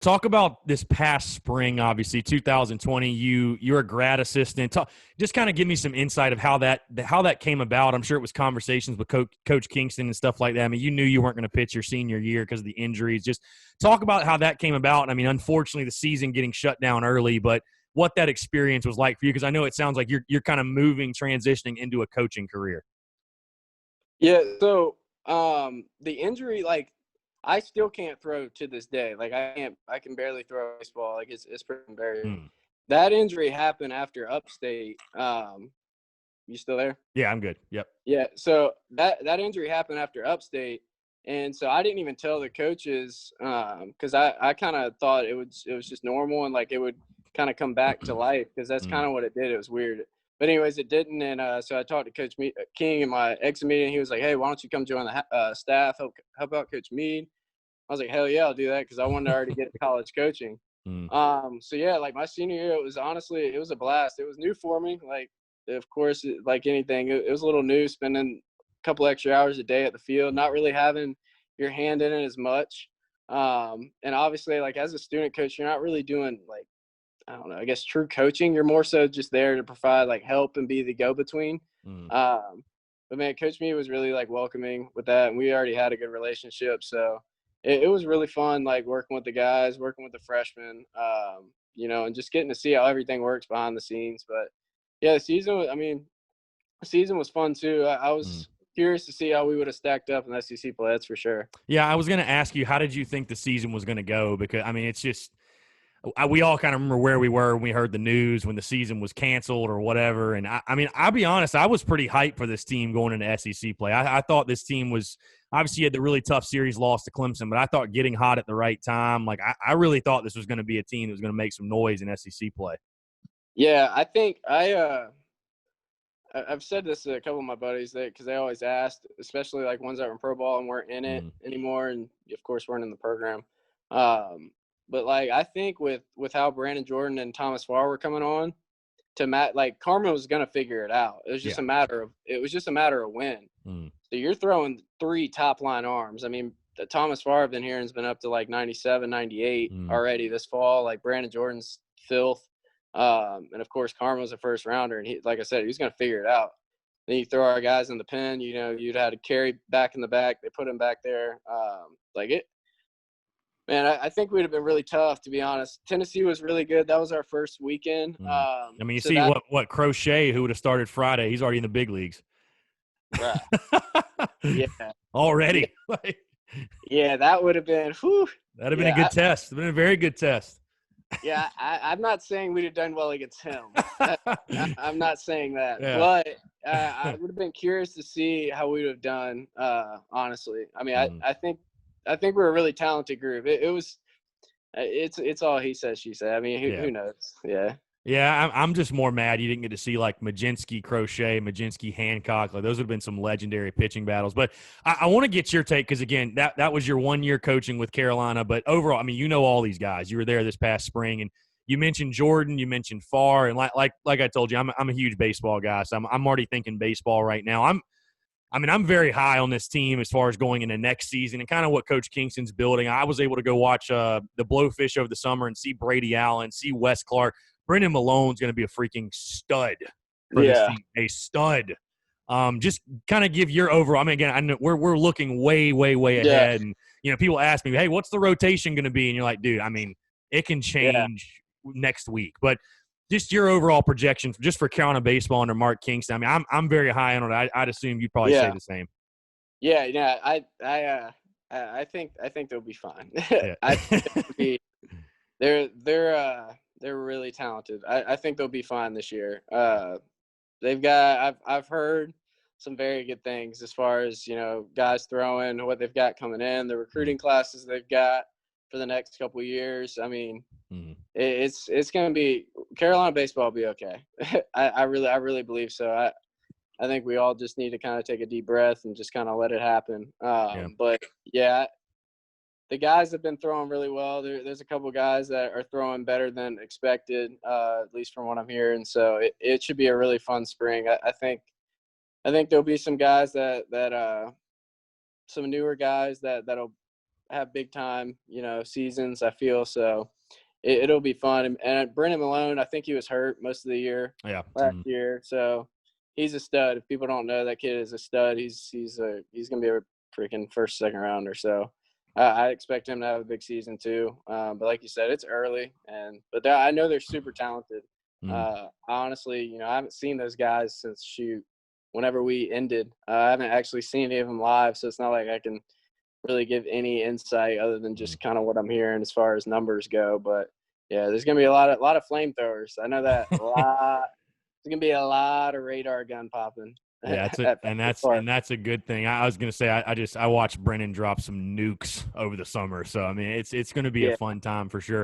Talk about this past spring, obviously 2020. You're a grad assistant. Just kind of give me some insight of how that came about. I'm sure it was conversations with Coach Kingston and stuff like that. I mean, you knew you weren't going to pitch your senior year because of the injuries. Just talk about how that came about. I mean, unfortunately, the season getting shut down early, but what that experience was like for you, because I know it sounds like you're kind of transitioning into a coaching career. Yeah, so the injury, like I still can't throw to this day. Like I can barely throw a baseball. Like it's pretty embarrassing. Hmm. That injury happened after Upstate. You still there? Yeah, I'm good. Yep. Yeah, so that injury happened after Upstate, and so I didn't even tell the coaches because I kind of thought it was just normal and like it would kind of come back to life because that's Hmm. kind of what it did. It was weird, but anyways, it didn't. And so I talked to King in my exit meeting. He was like, "Hey, why don't you come join the staff? Help out Coach Mead." I was like, "Hell yeah, I'll do that," because I wanted to already get to college coaching. Hmm. So yeah, like my senior year, it was a blast. It was new for me. Like, of course, like anything, it was a little new, spending a couple extra hours a day at the field, not really having your hand in it as much. And obviously, like as a student coach, you're not really doing like, I don't know, I guess true coaching. You're more so just there to provide like help and be the go-between. Hmm. But man, Coach Me was really like welcoming with that, and we already had a good relationship. So it was really fun, like working with the guys, working with the freshmen, and just getting to see how everything works behind the scenes. But yeah, the season was fun too. I Hmm. was curious to see how we would have stacked up in SEC play. That's for sure. Yeah, I was going to ask you, how did you think the season was going to go? Because I mean, it's just we all kind of remember where we were when we heard the news when the season was canceled or whatever. And I mean, I'll be honest, I was pretty hyped for this team going into SEC play. I thought this team was obviously had the really tough series loss to Clemson, but I thought getting hot at the right time. Like I really thought this was going to be a team that was going to make some noise in SEC play. Yeah, I think I've said this to a couple of my buddies because they always asked, especially like ones that were in pro ball and weren't in it Mm. anymore, and of course weren't in the program. Um, but like I think with how Brandon Jordan and Thomas Farr were coming on to Matt, like Carmen was gonna figure it out. It was just Yeah. a matter of when. Mm. So you're throwing three top line arms. I mean, the Thomas Farr I've been hearing has been up to like 97, 98 Mm. already this fall. Like Brandon Jordan's filth. And of course, Karma was a first rounder, and he, like I said, he was going to figure it out. Then you throw our guys in the pen. You'd had to carry back in the back. They put him back there. Man. I think we'd have been really tough, to be honest. Tennessee was really good. That was our first weekend. Mm. I mean, you So see that, what Crochet, who would have started Friday, he's already in the big leagues. right? Yeah, yeah, Already. yeah. That would have been. Whew, That'd have been a yeah, good test. It'd been a very good test. yeah. I'm not saying we'd have done well against him. I'm not saying that, Yeah. but I would have been curious to see how we would have done. Honestly, I mean, Mm. I think we're a really talented group. It's all he says, she said. I mean, Yeah. who knows? Yeah. Yeah, I'm just more mad you didn't get to see like Majinski, Crochet, Majinski, Hancock. Like those would have been some legendary pitching battles. But I want to get your take because again, that was your 1 year coaching with Carolina. But overall, I mean, you know all these guys. You were there this past spring, and you mentioned Jordan, you mentioned Farr, and like I told you, I'm a huge baseball guy, so I'm already thinking baseball right now. I'm very high on this team as far as going into next season and kind of what Coach Kingston's building. I was able to go watch the Blowfish over the summer and see Brady Allen, see Wes Clark. Brendan Malone's going to be a freaking stud for this Yeah. team, a stud. Just kind of give your overall. I mean, again, I know we're looking way, way, way Yeah. ahead, and people ask me, "Hey, what's the rotation going to be?" And you're like, "Dude, I mean, it can Yeah. change next week." But just your overall projection, just for Carolina baseball under Mark Kingston. I mean, I'm very high on it. I'd assume you'd probably say Yeah. the same. Yeah. Yeah. I think they'll be fine. Yeah. I think they'll be. They're really talented. I think they'll be fine this year. They've got. I've heard some very good things as far as guys throwing, what they've got coming in, the recruiting classes they've got for the next couple of years. I mean, Mm-hmm. it's going to be Carolina baseball will be okay. I really believe so. I think we all just need to kind of take a deep breath and just kind of let it happen. Yeah. But yeah, the guys have been throwing really well. There's a couple guys that are throwing better than expected, at least from what I'm hearing. So it should be a really fun spring. I think there'll be some guys that some newer guys that'll have big time, seasons, I feel. So it'll be fun. And Brennan Malone, I think he was hurt most of the year last year. So he's a stud. If people don't know, that kid is a stud. He's going to be a freaking first, second rounder. So I expect him to have a big season too. But like you said, it's early, but I know they're super talented. Honestly, I haven't seen those guys since whenever we ended. I haven't actually seen any of them live, so it's not like I can really give any insight other than just kind of what I'm hearing as far as numbers go. But yeah, there's gonna be a lot of flamethrowers. I know that a lot. There's gonna be a lot of radar gun popping. Yeah, that's a good thing. I was gonna say I watched Brennan drop some nukes over the summer, so I mean it's going to be a fun time for sure.